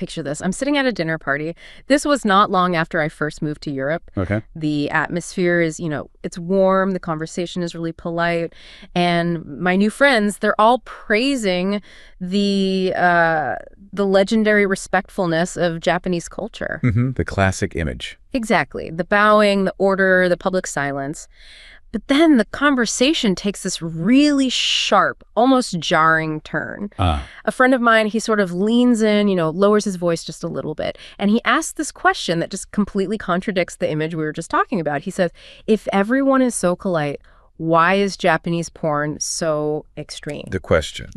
picture this. I'm sitting at a dinner party. This was not long after I first moved to Europe. Okay. The atmosphere is, it's warm. The conversation is really polite. And my new friends, they're all praising the legendary respectfulness of Japanese culture. The classic image. Exactly. The bowing, the order, the public silence. But then the conversation takes this really sharp, almost jarring turn. A friend of mine, he sort of leans in, lowers his voice just a little bit. And he asks this question that just completely contradicts the image we were just talking about. He says, if everyone is so polite, why is Japanese porn so extreme? The question.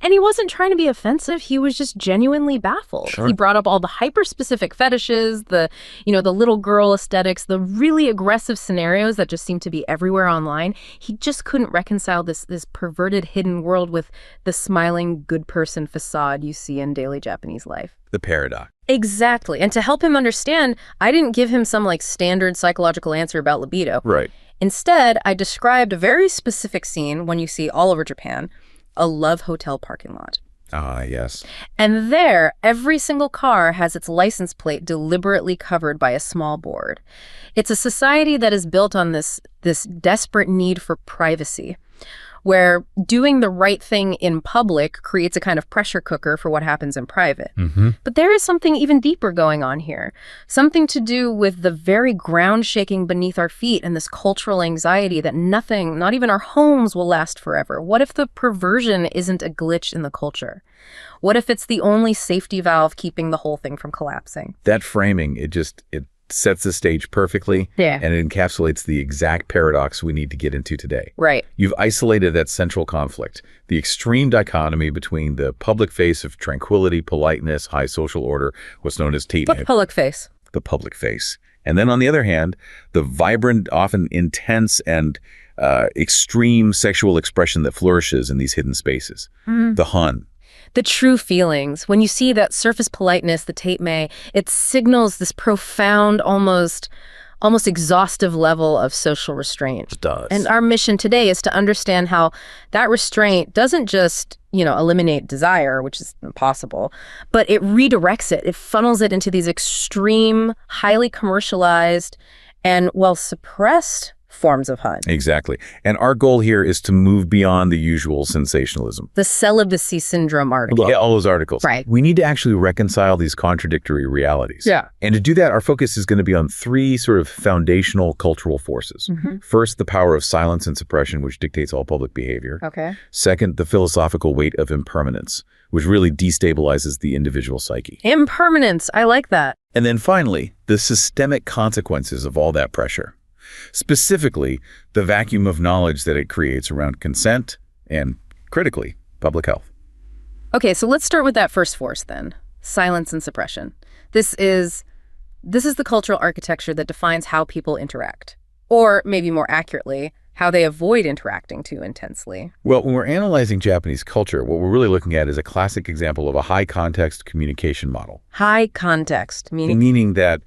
And he wasn't trying to be offensive. He was just genuinely baffled. Sure. He brought up all the hyper-specific fetishes, the little girl aesthetics, the really aggressive scenarios that just seem to be everywhere online. He just couldn't reconcile this perverted hidden world with the smiling good person facade you see in daily Japanese life. The paradox. Exactly. And to help him understand, I didn't give him some standard psychological answer about libido. Right. Instead, I described a very specific scene one you see all over Japan, a love hotel parking lot. Ah, yes. And there, every single car has its license plate deliberately covered by a small board. It's a society that is built on this desperate need for privacy, where doing the right thing in public creates a kind of pressure cooker for what happens in private. But there is something even deeper going on here, something to do with the very ground shaking beneath our feet and this cultural anxiety that nothing, not even our homes, will last forever. What if the perversion isn't a glitch in the culture? What if it's the only safety valve keeping the whole thing from collapsing? That framing, it sets the stage perfectly. Yeah. And it encapsulates the exact paradox we need to get into today. Right. You've isolated that central conflict, the extreme dichotomy between the public face of tranquility, politeness, high social order, what's known as tate. Public face. The public face. And then on the other hand, the vibrant, often intense and extreme sexual expression that flourishes in these hidden spaces. The hun. The true feelings. When you see that surface politeness, the tape-me, it signals this profound, almost exhaustive level of social restraint. It does. And our mission today is to understand how that restraint doesn't just, eliminate desire, which is impossible, but it redirects it. It funnels it into these extreme, highly commercialized, and suppressed forms of hun. Exactly. And our goal here is to move beyond the usual sensationalism. The celibacy syndrome article. Yeah, all those articles. Right. We need to actually reconcile these contradictory realities. Yeah. And to do that, our focus is going to be on three sort of foundational cultural forces. First, the power of silence and suppression, which dictates all public behavior. Okay. Second, the philosophical weight of impermanence, which really destabilizes the individual psyche. Impermanence. I like that. And then finally, the systemic consequences of all that pressure. Specifically, the vacuum of knowledge that it creates around consent and, critically, public health. Okay, so let's start with that first force then, silence and suppression. This is the cultural architecture that defines how people interact, or maybe more accurately, how they avoid interacting too intensely. Well, when we're analyzing Japanese culture, what we're really looking at is a classic example of a high-context communication model. High context, meaning? Meaning that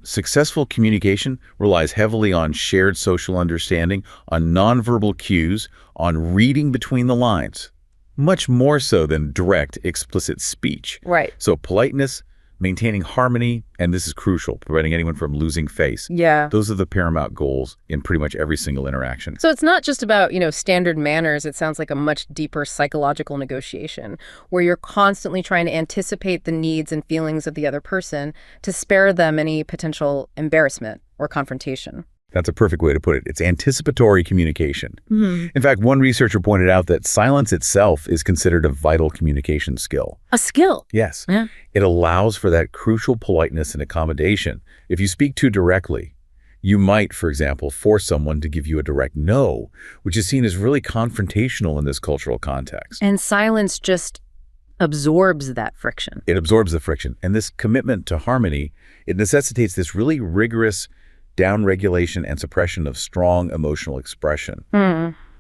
successful communication relies heavily on shared social understanding, on nonverbal cues, on reading between the lines, much more so than direct, explicit speech. Right. So politeness, maintaining harmony, and this is crucial, preventing anyone from losing face. Yeah. Those are the paramount goals in pretty much every single interaction. So it's not just about, standard manners. It sounds like a much deeper psychological negotiation where you're constantly trying to anticipate the needs and feelings of the other person to spare them any potential embarrassment or confrontation. That's a perfect way to put it. It's anticipatory communication. In fact, one researcher pointed out that silence itself is considered a vital communication skill. A skill? Yes. Yeah. It allows for that crucial politeness and accommodation. If you speak too directly, you might, for example, force someone to give you a direct no, which is seen as really confrontational in this cultural context. And silence just absorbs that friction. It absorbs the friction. And this commitment to harmony, it necessitates this really rigorous downregulation and suppression of strong emotional expression,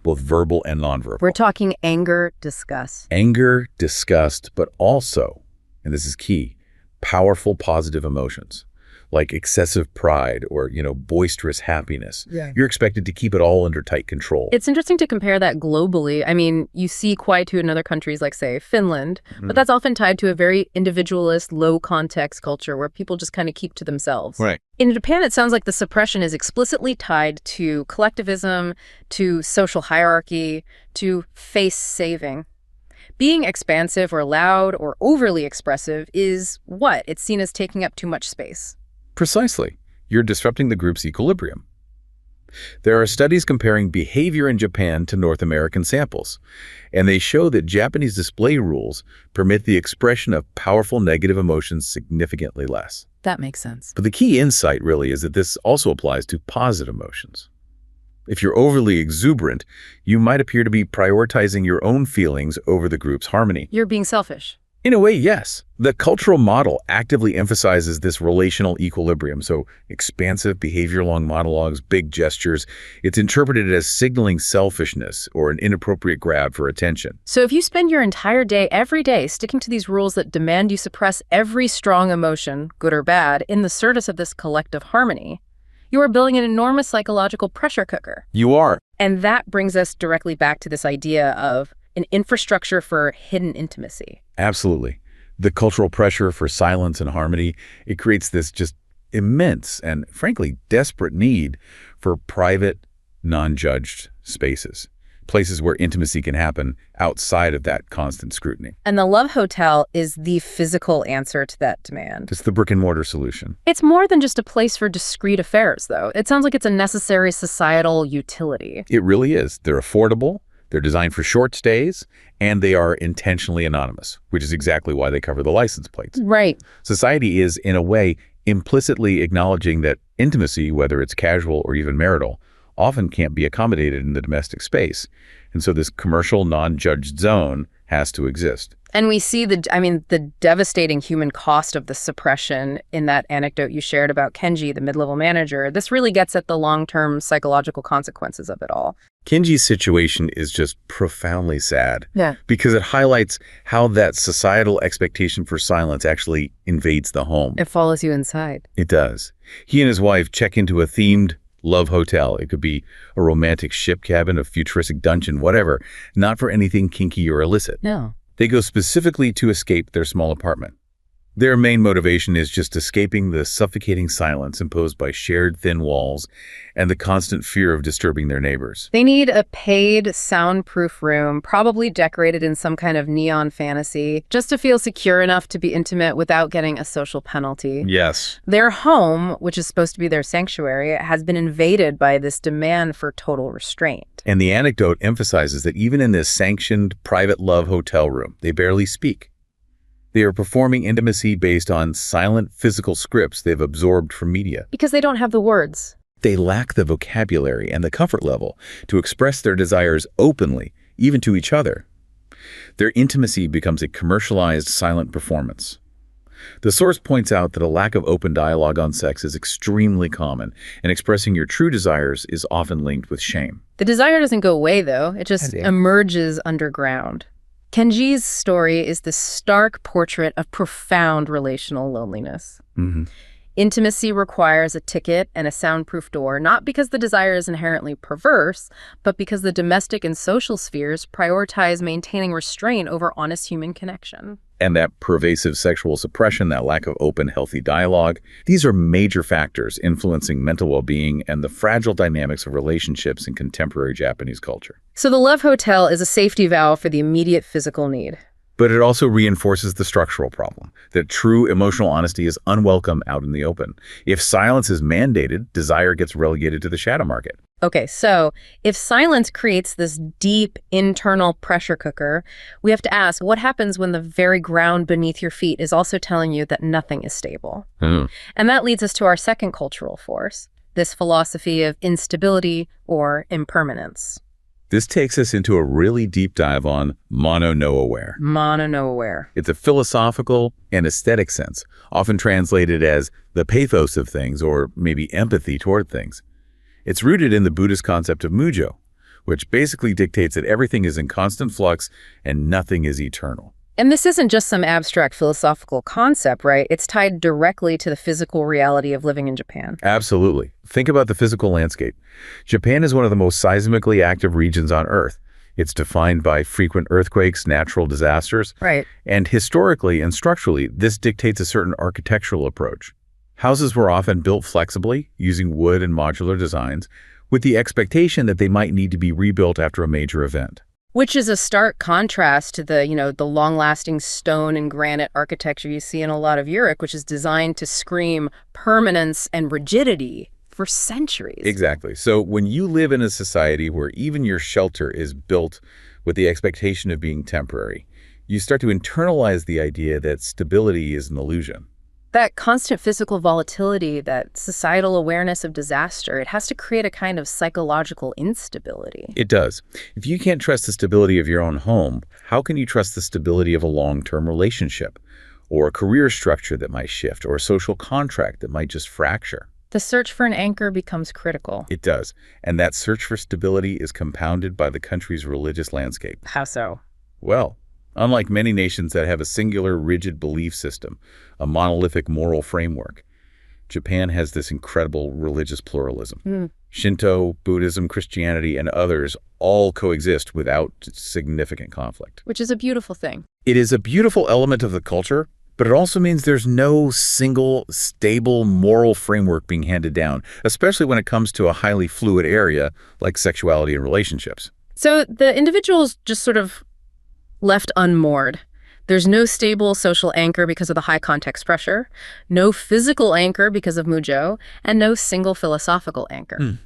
both verbal and nonverbal. We're talking anger, disgust. Anger, disgust, but also, and this is key, powerful positive emotions. like excessive pride or, boisterous happiness. Yeah. You're expected to keep it all under tight control. It's interesting to compare that globally. I mean, you see quietude in other countries like, say, Finland, but that's often tied to a very individualist, low-context culture where people just kind of keep to themselves. Right. In Japan, it sounds like the suppression is explicitly tied to collectivism, to social hierarchy, to face-saving. Being expansive or loud or overly expressive is what? It's seen as taking up too much space. Precisely. You're disrupting the group's equilibrium. There are studies comparing behavior in Japan to North American samples, and they show that Japanese display rules permit the expression of powerful negative emotions significantly less. That makes sense. But the key insight really is that this also applies to positive emotions. If you're overly exuberant, you might appear to be prioritizing your own feelings over the group's harmony. You're being selfish. In a way, yes. The cultural model actively emphasizes this relational equilibrium, so expansive behavior-long monologues, big gestures. It's interpreted as signaling selfishness or an inappropriate grab for attention. So if you spend your entire day, every day, sticking to these rules that demand you suppress every strong emotion, good or bad, in the service of this collective harmony, you are building an enormous psychological pressure cooker. You are. And that brings us directly back to this idea of an infrastructure for hidden intimacy. Absolutely. The cultural pressure for silence and harmony, it creates this just immense and, frankly, desperate need for private, non-judged spaces. Places where intimacy can happen outside of that constant scrutiny. And the Love Hotel is the physical answer to that demand. It's the brick-and-mortar solution. It's more than just a place for discreet affairs, though. It sounds like it's a necessary societal utility. It really is. They're affordable, they're designed for short stays, and they are intentionally anonymous, which is exactly why they cover the license plates. Right. Society is, in a way, implicitly acknowledging that intimacy, whether it's casual or even marital, often can't be accommodated in the domestic space. And so this commercial, non-judged zone has to exist. And we see the devastating human cost of the suppression in that anecdote you shared about Kenji, the mid-level manager. This really gets at the long-term psychological consequences of it all. Kenji's situation is just profoundly sad. Yeah. Because it highlights how that societal expectation for silence actually invades the home. It follows you inside. It does. He and his wife check into a themed love hotel. It could be a romantic ship cabin, a futuristic dungeon, whatever. Not for anything kinky or illicit. No. They go specifically to escape their small apartment. Their main motivation is just escaping the suffocating silence imposed by shared thin walls and the constant fear of disturbing their neighbors. They need a paid, soundproof room, probably decorated in some kind of neon fantasy, just to feel secure enough to be intimate without getting a social penalty. Yes. Their home, which is supposed to be their sanctuary, has been invaded by this demand for total restraint. And the anecdote emphasizes that even in this sanctioned private love hotel room, they barely speak. They are performing intimacy based on silent physical scripts they've absorbed from media. Because they don't have the words. They lack the vocabulary and the comfort level to express their desires openly, even to each other. Their intimacy becomes a commercialized silent performance. The source points out that a lack of open dialogue on sex is extremely common, and expressing your true desires is often linked with shame. The desire doesn't go away, though. It just emerges underground. Kenji's story is the stark portrait of profound relational loneliness. Mm-hmm. Intimacy requires a ticket and a soundproof door, not because the desire is inherently perverse, but because the domestic and social spheres prioritize maintaining restraint over honest human connection. And that pervasive sexual suppression, that lack of open, healthy dialogue, these are major factors influencing mental well-being and the fragile dynamics of relationships in contemporary Japanese culture. So the Love Hotel is a safety valve for the immediate physical need. But it also reinforces the structural problem, that true emotional honesty is unwelcome out in the open. If silence is mandated, desire gets relegated to the shadow market. Okay, so if silence creates this deep internal pressure cooker, we have to ask, what happens when the very ground beneath your feet is also telling you that nothing is stable? And that leads us to our second cultural force, this philosophy of instability or impermanence. This takes us into a really deep dive on mono-no-aware. Mono-no-aware. It's a philosophical and aesthetic sense, often translated as the pathos of things or maybe empathy toward things. It's rooted in the Buddhist concept of mujo, which basically dictates that everything is in constant flux and nothing is eternal. And this isn't just some abstract philosophical concept, right? It's tied directly to the physical reality of living in Japan. Absolutely. Think about the physical landscape. Japan is one of the most seismically active regions on Earth. It's defined by frequent earthquakes, natural disasters, Right. and historically and structurally, this dictates a certain architectural approach. Houses were often built flexibly, using wood and modular designs, with the expectation that they might need to be rebuilt after a major event. Which is a stark contrast to the long-lasting stone and granite architecture you see in a lot of Europe, which is designed to scream permanence and rigidity for centuries. Exactly. So when you live in a society where even your shelter is built with the expectation of being temporary, you start to internalize the idea that stability is an illusion. That constant physical volatility, that societal awareness of disaster, it has to create a kind of psychological instability. It does. If you can't trust the stability of your own home, how can you trust the stability of a long-term relationship, or a career structure that might shift, or a social contract that might just fracture? The search for an anchor becomes critical. It does. And that search for stability is compounded by the country's religious landscape. How so? Well, unlike many nations that have a singular, rigid belief system, a monolithic moral framework, Japan has this incredible religious pluralism. Shinto, Buddhism, Christianity, and others all coexist without significant conflict. Which is a beautiful thing. It is a beautiful element of the culture, but it also means there's no single, stable moral framework being handed down, especially when it comes to a highly fluid area like sexuality and relationships. So the individual's just sort of left unmoored. There's no stable social anchor because of the high context pressure, no physical anchor because of mujo, and no single philosophical anchor.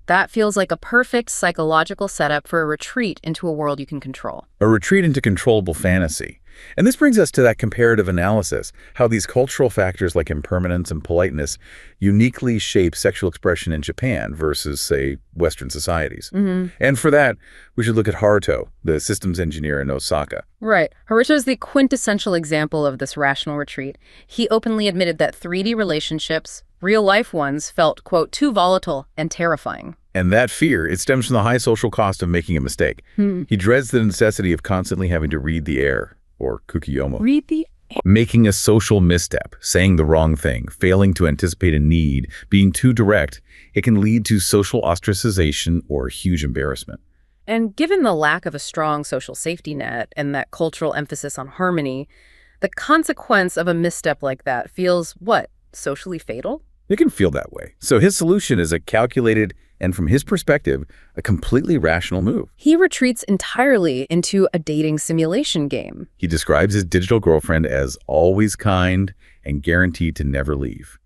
That feels like a perfect psychological setup for a retreat into a world you can control. A retreat into controllable fantasy. And this brings us to that comparative analysis, how these cultural factors like impermanence and politeness uniquely shape sexual expression in Japan versus, say, Western societies. And for that, we should look at Haruto, the systems engineer in Osaka. Right. Haruto is the quintessential example of this rational retreat. He openly admitted that 3D relationships, real-life ones, felt, quote, too volatile and terrifying. And that fear, it stems from the high social cost of making a mistake. He dreads the necessity of constantly having to read the air, or kukiyomo. Read the Making a social misstep, saying the wrong thing, failing to anticipate a need, being too direct, it can lead to social ostracization or huge embarrassment. And given the lack of a strong social safety net and that cultural emphasis on harmony, the consequence of a misstep like that feels, what, socially fatal? It can feel that way. So his solution is a calculated and, from his perspective, a completely rational move. He retreats entirely into a dating simulation game. He describes his digital girlfriend as always kind and guaranteed to never leave.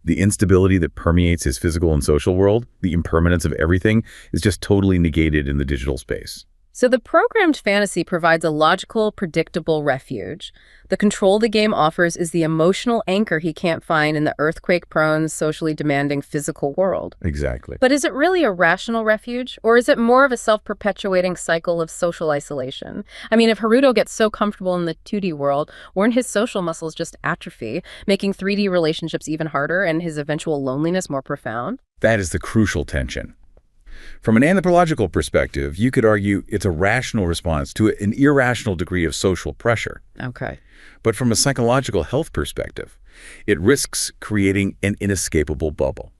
The instability that permeates his physical and social world, the impermanence of everything, is just totally negated in the digital space. So the programmed fantasy provides a logical, predictable refuge. The control the game offers is the emotional anchor he can't find in the earthquake-prone, socially demanding physical world. Exactly. But is it really a rational refuge, or is it more of a self-perpetuating cycle of social isolation? I mean, if Haruto gets so comfortable in the 2D world, won't his social muscles just atrophy, making 3D relationships even harder and his eventual loneliness more profound? That is the crucial tension. From an anthropological perspective, you could argue it's a rational response to an irrational degree of social pressure. Okay. But from a psychological health perspective, it risks creating an inescapable bubble.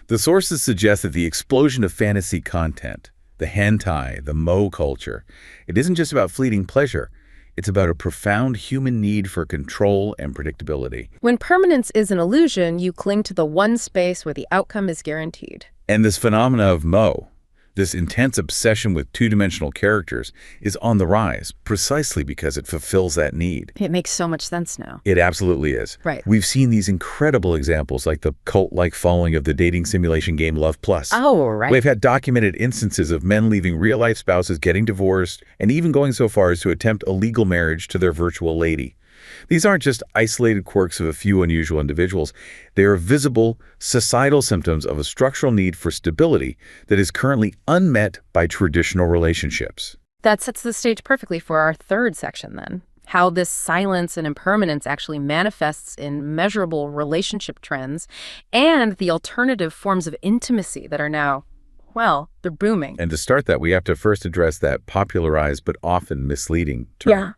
The sources suggest that the explosion of fantasy content, the hentai, the mo culture, it isn't just about fleeting pleasure. It's about a profound human need for control and predictability. When permanence is an illusion, you cling to the one space where the outcome is guaranteed. And this phenomena of mo, this intense obsession with two-dimensional characters, is on the rise precisely because it fulfills that need. It makes so much sense now. It absolutely is. Right. We've seen these incredible examples like the cult-like following of the dating simulation game Love Plus. Oh, right. We've had documented instances of men leaving real-life spouses, getting divorced, and even going so far as to attempt a legal marriage to their virtual lady. These aren't just isolated quirks of a few unusual individuals. They are visible, societal symptoms of a structural need for stability that is currently unmet by traditional relationships. That sets the stage perfectly for our third section, then. How this silence and impermanence actually manifests in measurable relationship trends and the alternative forms of intimacy that are now, well, they're booming. And to start that, we have to first address that popularized but often misleading term.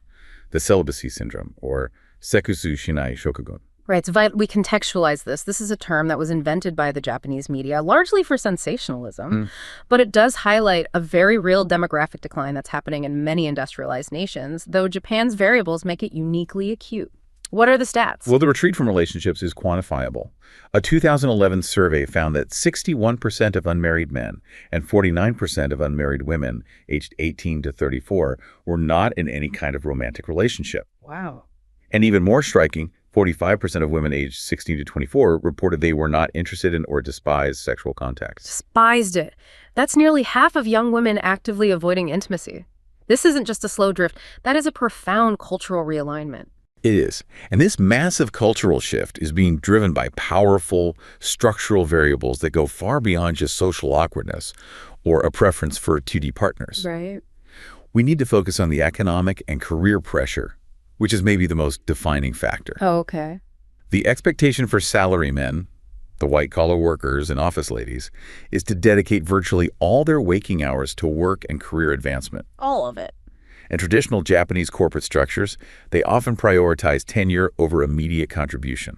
the celibacy syndrome, or sekusu shinai shokugun. Right, we contextualize this. This is a term that was invented by the Japanese media, largely for sensationalism, but it does highlight a very real demographic decline that's happening in many industrialized nations, though Japan's variables make it uniquely acute. What are the stats? Well, the retreat from relationships is quantifiable. A 2011 survey found that 61% of unmarried men and 49% of unmarried women aged 18 to 34 were not in any kind of romantic relationship. Wow. And even more striking, 45% of women aged 16 to 24 reported they were not interested in or despised sexual contact. Despised it. That's nearly half of young women actively avoiding intimacy. This isn't just a slow drift. That is a profound cultural realignment. It is. And this massive cultural shift is being driven by powerful structural variables that go far beyond just social awkwardness or a preference for 2D partners. Right. We need to focus on the economic and career pressure, which is maybe the most defining factor. Oh, okay. The expectation for salarymen, the white-collar workers and office ladies, is to dedicate virtually all their waking hours to work and career advancement. All of it. In traditional Japanese corporate structures, they often prioritize tenure over immediate contribution.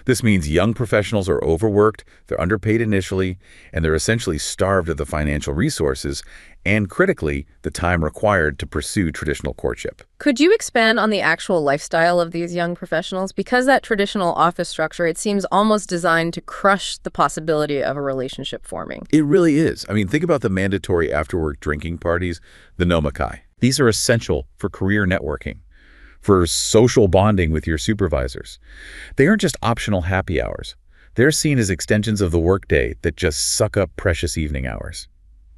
This means young professionals are overworked, they're underpaid initially, and they're essentially starved of the financial resources and, critically, the time required to pursue traditional courtship. Could you expand on the actual lifestyle of these young professionals? Because that traditional office structure, it seems almost designed to crush the possibility of a relationship forming. It really is. I mean, think about the mandatory after-work drinking parties, the nomikai. These are essential for career networking, for social bonding with your supervisors. They aren't just optional happy hours. They're seen as extensions of the workday that just suck up precious evening hours.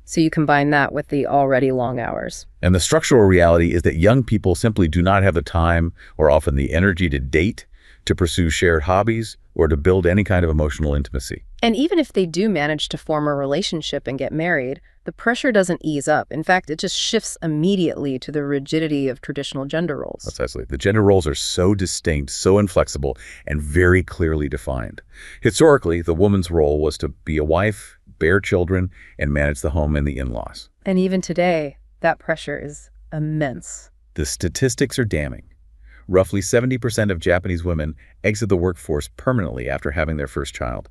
So you combine that with the already long hours. And the structural reality is that young people simply do not have the time or often the energy to date, to pursue shared hobbies, or to build any kind of emotional intimacy. And even if they do manage to form a relationship and get married, the pressure doesn't ease up. In fact, it just shifts immediately to the rigidity of traditional gender roles. Precisely. The gender roles are so distinct, so inflexible, and very clearly defined. Historically, the woman's role was to be a wife, bear children, and manage the home and the in-laws. And even today, that pressure is immense. The statistics are damning. Roughly 70% of Japanese women exit the workforce permanently after having their first child.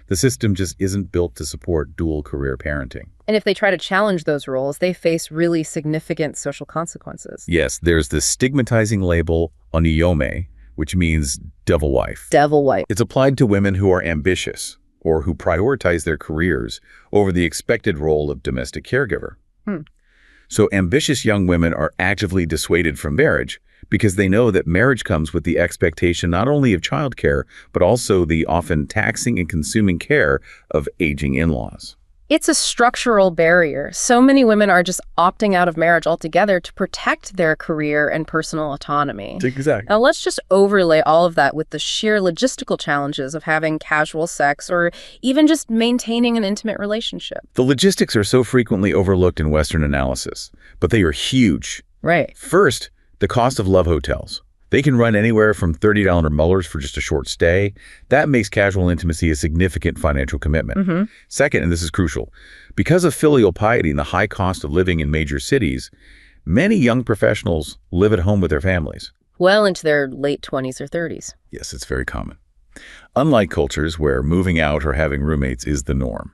The system just isn't built to support dual career parenting. And if they try to challenge those roles, they face really significant social consequences. Yes, there's the stigmatizing label oniyome, which means devil wife. Devil wife. It's applied to women who are ambitious or who prioritize their careers over the expected role of domestic caregiver. So ambitious young women are actively dissuaded from marriage because they know that marriage comes with the expectation not only of childcare, but also the often taxing and consuming care of aging in-laws. It's a structural barrier. So many women are just opting out of marriage altogether to protect their career and personal autonomy. Exactly. Now let's just overlay all of that with the sheer logistical challenges of having casual sex or even just maintaining an intimate relationship. The logistics are so frequently overlooked in Western analysis, but they are huge. Right. First, the cost of love hotels. They can run anywhere from $30 mullers for just a short stay. That makes casual intimacy a significant financial commitment. Second, and this is crucial, because of filial piety and the high cost of living in major cities, many young professionals live at home with their families. Well into their late 20s or 30s. Yes, it's very common. Unlike cultures where moving out or having roommates is the norm.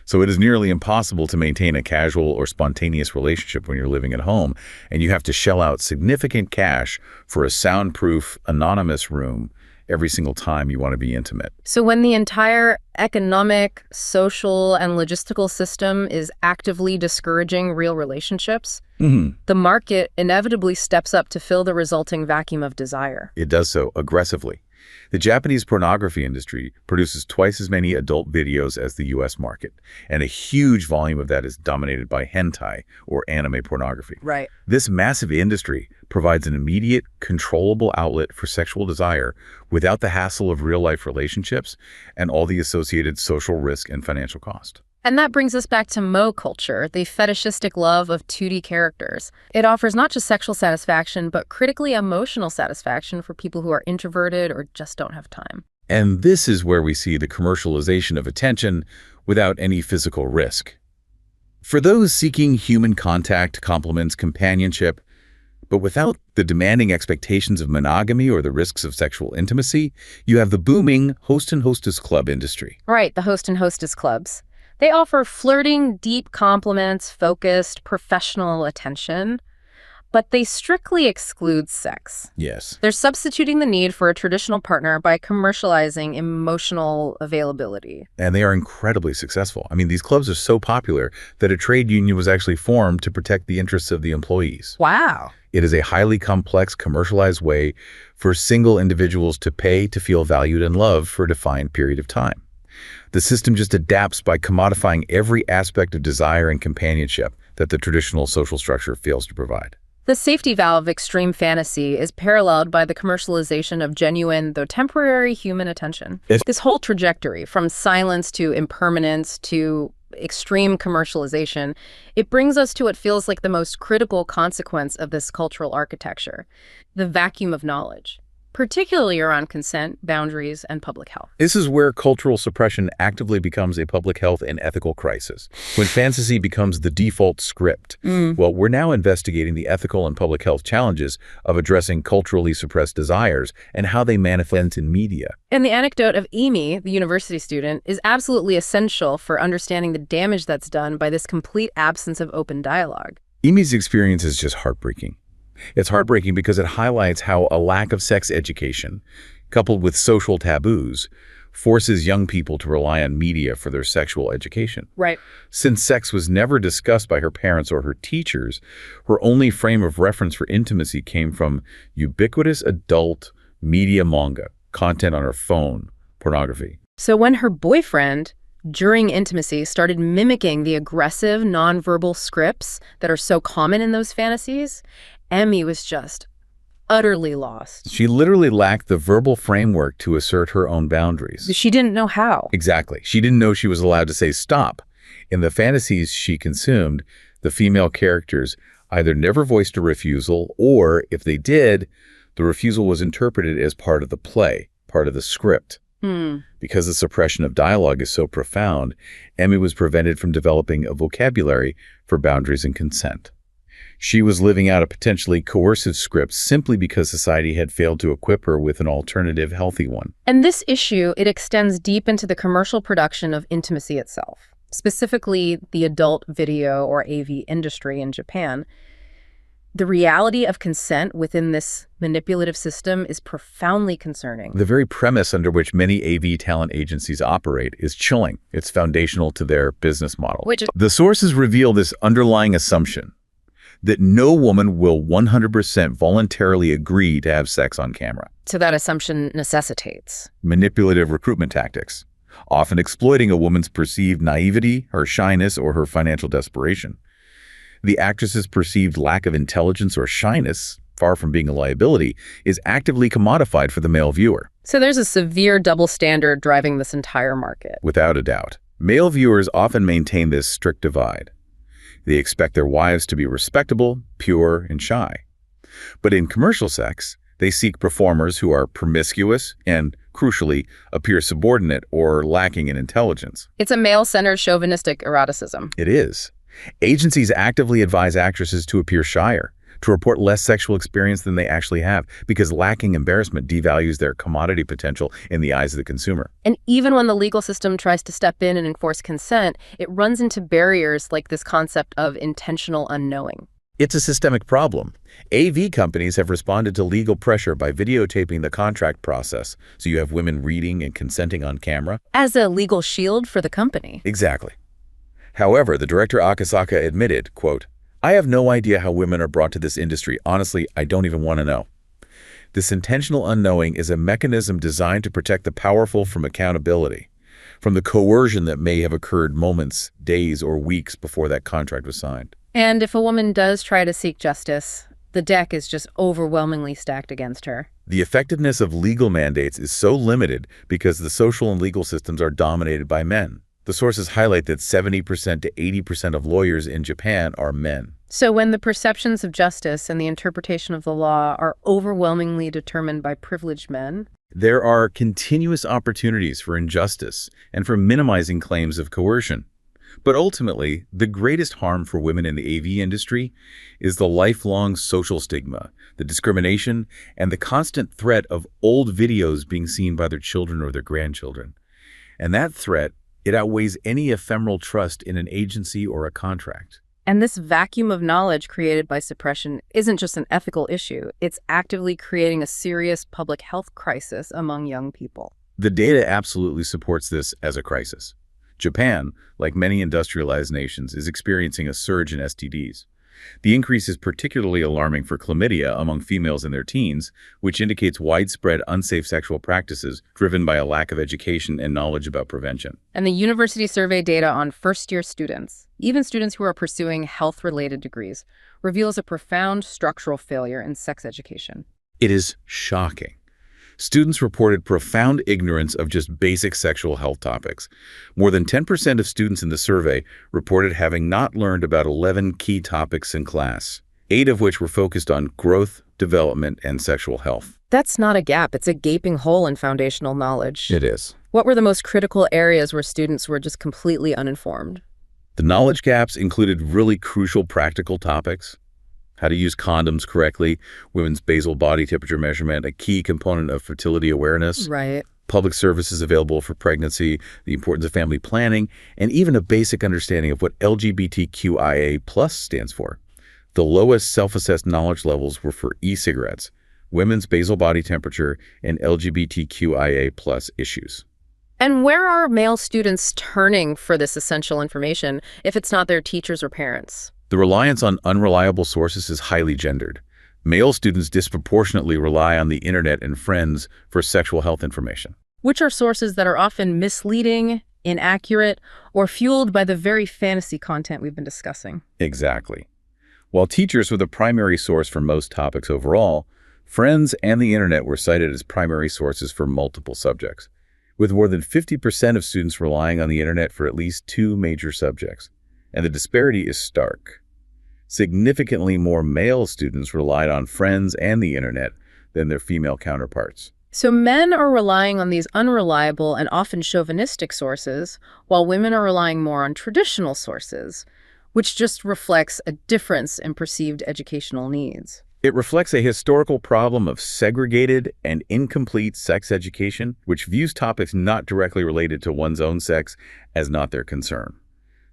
So it is nearly impossible to maintain a casual or spontaneous relationship when you're living at home, and you have to shell out significant cash for a soundproof, anonymous room every single time you want to be intimate. So when the entire economic, social, and logistical system is actively discouraging real relationships, the market inevitably steps up to fill the resulting vacuum of desire. It does so aggressively. The Japanese pornography industry produces twice as many adult videos as the U.S. market, and a huge volume of that is dominated by hentai, or anime pornography. Right. This massive industry provides an immediate, controllable outlet for sexual desire without the hassle of real-life relationships and all the associated social risk and financial cost. And that brings us back to mo culture, the fetishistic love of 2D characters. It offers not just sexual satisfaction, but critically emotional satisfaction for people who are introverted or just don't have time. And this is where we see the commercialization of attention without any physical risk. For those seeking human contact, compliments, companionship, But without the demanding expectations of monogamy or the risks of sexual intimacy, you have the booming host and hostess club industry. Right, the host and hostess clubs. They offer flirting, deep compliments, focused, professional attention, but they strictly exclude sex. Yes. They're substituting the need for a traditional partner by commercializing emotional availability. And they are incredibly successful. I mean, these clubs are so popular that a trade union was actually formed to protect the interests of the employees. Wow. It is a highly complex, commercialized way for single individuals to pay to feel valued and loved for a defined period of time. The system just adapts by commodifying every aspect of desire and companionship that the traditional social structure fails to provide. The safety valve of extreme fantasy is paralleled by the commercialization of genuine, though temporary, human attention. This whole trajectory, from silence to impermanence to extreme commercialization, it brings us to what feels like the most critical consequence of this cultural architecture, the vacuum of knowledge, particularly around consent, boundaries, and public health. This is where cultural suppression actively becomes a public health and ethical crisis, when fantasy becomes the default script. Well, we're now investigating the ethical and public health challenges of addressing culturally suppressed desires and how they manifest in media. And the anecdote of Amy, the university student, is absolutely essential for understanding the damage that's done by this complete absence of open dialogue. Amy's experience is just heartbreaking. It's heartbreaking because it highlights how a lack of sex education, coupled with social taboos, forces young people to rely on media for their sexual education. Right. Since sex was never discussed by her parents or her teachers, her only frame of reference for intimacy came from ubiquitous adult media manga, content on her phone, pornography. So when her boyfriend, during intimacy, started mimicking the aggressive, nonverbal scripts that are so common in those fantasies, Emmy was just utterly lost. She literally lacked the verbal framework to assert her own boundaries. She didn't know how. Exactly. She didn't know she was allowed to say stop. In the fantasies she consumed, the female characters either never voiced a refusal, or if they did, the refusal was interpreted as part of the play, part of the script. Because the suppression of dialogue is so profound, Emmy was prevented from developing a vocabulary for boundaries and consent. She was living out a potentially coercive script simply because society had failed to equip her with an alternative, healthy one. And this issue, it extends deep into the commercial production of intimacy itself, specifically the adult video or AV industry in Japan. The reality of consent within this manipulative system is profoundly concerning. The very premise under which many AV talent agencies operate is chilling. It's foundational to their business model. The sources reveal this underlying assumption that no woman will 100% voluntarily agree to have sex on camera. So that assumption necessitates manipulative recruitment tactics, often exploiting a woman's perceived naivety, her shyness, or her financial desperation. The actress's perceived lack of intelligence or shyness, far from being a liability, is actively commodified for the male viewer. So there's a severe double standard driving this entire market. Without a doubt. Male viewers often maintain this strict divide. They expect their wives to be respectable, pure, and shy. But in commercial sex, they seek performers who are promiscuous and, crucially, appear subordinate or lacking in intelligence. It's a male-centered chauvinistic eroticism. It is. Agencies actively advise actresses to appear shyer, to report less sexual experience than they actually have, because lacking embarrassment devalues their commodity potential in the eyes of the consumer. And even when the legal system tries to step in and enforce consent, it runs into barriers like this concept of intentional unknowing. It's a systemic problem. AV companies have responded to legal pressure by videotaping the contract process, so you have women reading and consenting on camera. As a legal shield for the company. Exactly. However, the director Akasaka admitted, quote, "I have no idea how women are brought to this industry. Honestly, I don't even want to know." This intentional unknowing is a mechanism designed to protect the powerful from accountability, from the coercion that may have occurred moments, days, or weeks before that contract was signed. And if a woman does try to seek justice, the deck is just overwhelmingly stacked against her. The effectiveness of legal mandates is so limited because the social and legal systems are dominated by men. The sources highlight that 70% to 80% of lawyers in Japan are men. So when the perceptions of justice and the interpretation of the law are overwhelmingly determined by privileged men, there are continuous opportunities for injustice and for minimizing claims of coercion. But ultimately, the greatest harm for women in the AV industry is the lifelong social stigma, the discrimination, and the constant threat of old videos being seen by their children or their grandchildren. And that threat, it outweighs any ephemeral trust in an agency or a contract. And this vacuum of knowledge created by suppression isn't just an ethical issue, it's actively creating a serious public health crisis among young people. The data absolutely supports this as a crisis. Japan, like many industrialized nations, is experiencing a surge in STDs. The increase is particularly alarming for chlamydia among females in their teens, which indicates widespread unsafe sexual practices driven by a lack of education and knowledge about prevention. And the university survey data on first-year students, even students who are pursuing health-related degrees, reveals a profound structural failure in sex education. It is shocking. Students reported profound ignorance of just basic sexual health topics. More than 10% of students in the survey reported having not learned about 11 key topics in class, 8 of which were focused on growth, development, and sexual health. That's not a gap, it's a gaping hole in foundational knowledge. It is. What were the most critical areas where students were just completely uninformed? The knowledge gaps included really crucial practical topics: how to use condoms correctly, women's basal body temperature measurement, a key component of fertility awareness, Right. public services available for pregnancy, the importance of family planning, and even a basic understanding of what LGBTQIA+ stands for. The lowest self-assessed knowledge levels were for e-cigarettes, women's basal body temperature, and LGBTQIA+ issues. And where are male students turning for this essential information if it's not their teachers or parents? The reliance on unreliable sources is highly gendered. Male students disproportionately rely on the internet and friends for sexual health information. Which are sources that are often misleading, inaccurate, or fueled by the very fantasy content we've been discussing. Exactly. While teachers were the primary source for most topics overall, friends and the internet were cited as primary sources for multiple subjects, with more than 50% of students relying on the internet for at least 2 major subjects. And the disparity is stark. Significantly more male students relied on friends and the internet than their female counterparts. So men are relying on these unreliable and often chauvinistic sources, while women are relying more on traditional sources, which just reflects a difference in perceived educational needs. It reflects a historical problem of segregated and incomplete sex education, which views topics not directly related to one's own sex as not their concern.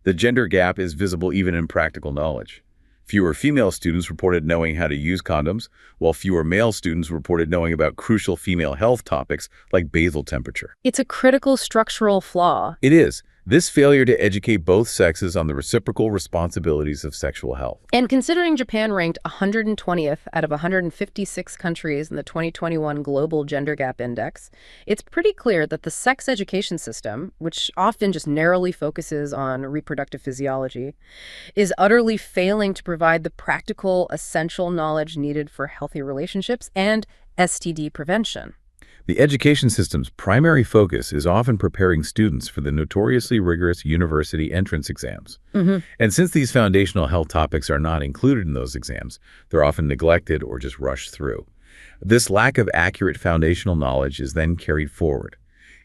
The gender gap is visible even in practical knowledge. Fewer female students reported knowing how to use condoms, while fewer male students reported knowing about crucial female health topics like basal temperature. It's a critical structural flaw. It is. This failure to educate both sexes on the reciprocal responsibilities of sexual health. And considering Japan ranked 120th out of 156 countries in the 2021 Global Gender Gap Index, it's pretty clear that the sex education system, which often just narrowly focuses on reproductive physiology, is utterly failing to provide the practical, essential knowledge needed for healthy relationships and STD prevention. The education system's primary focus is often preparing students for the notoriously rigorous university entrance exams. And since these foundational health topics are not included in those exams, they're often neglected or just rushed through. This lack of accurate foundational knowledge is then carried forward.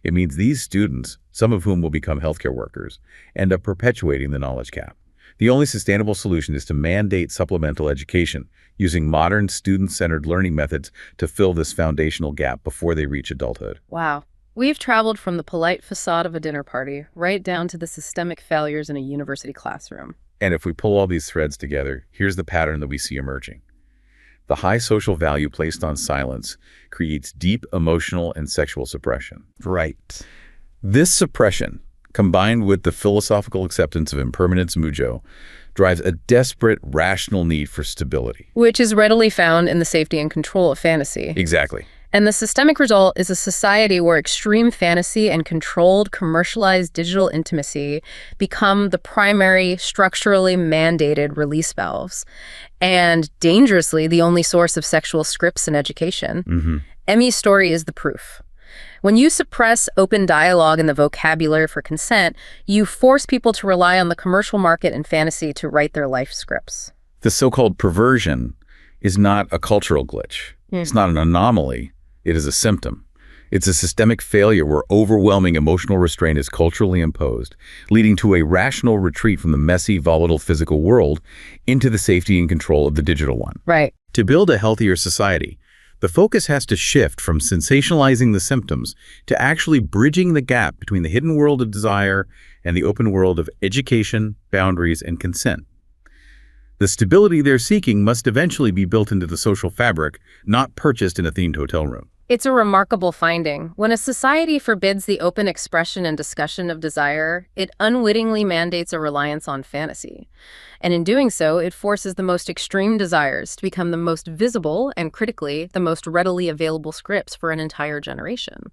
It means these students, some of whom will become healthcare workers, end up perpetuating the knowledge gap. The only sustainable solution is to mandate supplemental education, using modern student-centered learning methods to fill this foundational gap before they reach adulthood. Wow. We've traveled from the polite facade of a dinner party right down to the systemic failures in a university classroom. And if we pull all these threads together, here's the pattern that we see emerging. The high social value placed on silence creates deep emotional and sexual suppression. Right. This suppression, combined with the philosophical acceptance of impermanence mujo, drives a desperate, rational need for stability. Which is readily found in the safety and control of fantasy. Exactly. And the systemic result is a society where extreme fantasy and controlled, commercialized digital intimacy become the primary, structurally mandated release valves, and dangerously the only source of sexual scripts in education. Emmy's story is the proof. When you suppress open dialogue and the vocabulary for consent, you force people to rely on the commercial market and fantasy to write their life scripts. The so-called perversion is not a cultural glitch. It's not an anomaly. It is a symptom. It's a systemic failure where overwhelming emotional restraint is culturally imposed, leading to a rational retreat from the messy, volatile physical world into the safety and control of the digital one. Right. To build a healthier society, the focus has to shift from sensationalizing the symptoms to actually bridging the gap between the hidden world of desire and the open world of education, boundaries, and consent. The stability they're seeking must eventually be built into the social fabric, not purchased in a themed hotel room. It's a remarkable finding. When a society forbids the open expression and discussion of desire, it unwittingly mandates a reliance on fantasy. And in doing so, it forces the most extreme desires to become the most visible and, critically, the most readily available scripts for an entire generation.